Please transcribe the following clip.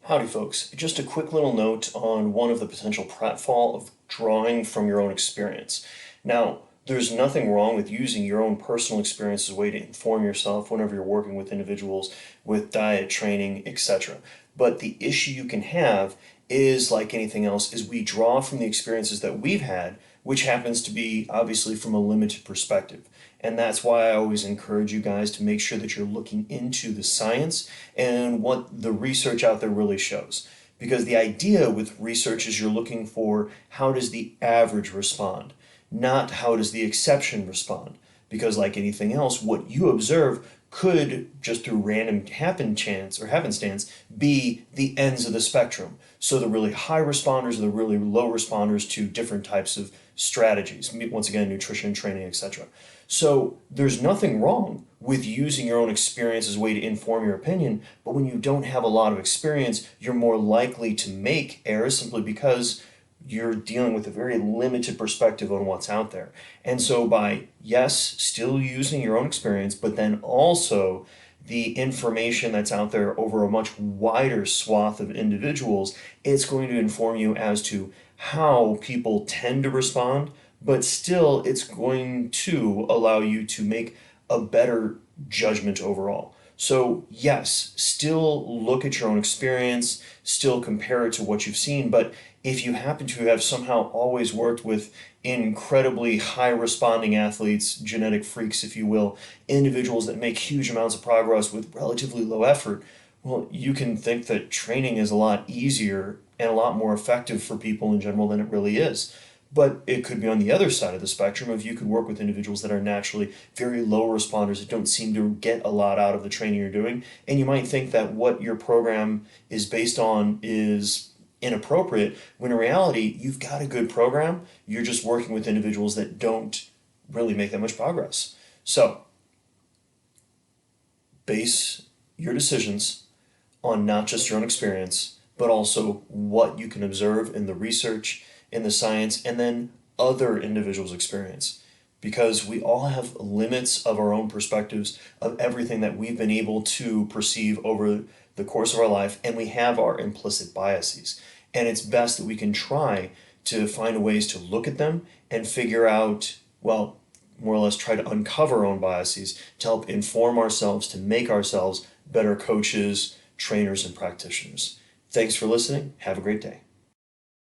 Howdy folks, just a quick little note on one of the potential pratfall of drawing from your own experience. Now, there's nothing wrong with using your own personal experience as a way to inform yourself whenever you're working with individuals with diet, training, etc. But the issue you can have is, like anything else, is we draw from the experiences that we've had, which happens to be obviously from a limited perspective. And that's why I always encourage you guys to make sure that you're looking into the science and what the research out there really shows. Because the idea with research is you're looking for how does the average respond, not how does the exception respond. Because like anything else, what you observe could, just through random happenstance, be the ends of the spectrum. So the really high responders or the really low responders to different types of strategies. Once again, nutrition, training, etc. So there's nothing wrong with using your own experience as a way to inform your opinion, but when you don't have a lot of experience, you're more likely to make errors simply because you're dealing with a very limited perspective on what's out there. And so by, yes, still using your own experience, but then also the information that's out there over a much wider swath of individuals, it's going to inform you as to how people tend to respond, but still it's going to allow you to make a better judgment overall. So yes, still look at your own experience, still compare it to what you've seen, but if you happen to have somehow always worked with incredibly high responding athletes, genetic freaks if you will, individuals that make huge amounts of progress with relatively low effort, well, you can think that training is a lot easier and a lot more effective for people in general than it really is. But it could be on the other side of the spectrum if you could work with individuals that are naturally very low responders that don't seem to get a lot out of the training you're doing. And you might think that what your program is based on is inappropriate, when in reality, you've got a good program. You're just working with individuals that don't really make that much progress. So, base your decisions on not just your own experience, but also what you can observe in the research, in the science, and then other individuals' experience. Because we all have limits of our own perspectives of everything that we've been able to perceive over the course of our life, and we have our implicit biases. And it's best that we can try to find ways to look at them and figure out, well, more or less try to uncover our own biases to help inform ourselves, to make ourselves better coaches, trainers, and practitioners. Thanks for listening. Have a great day.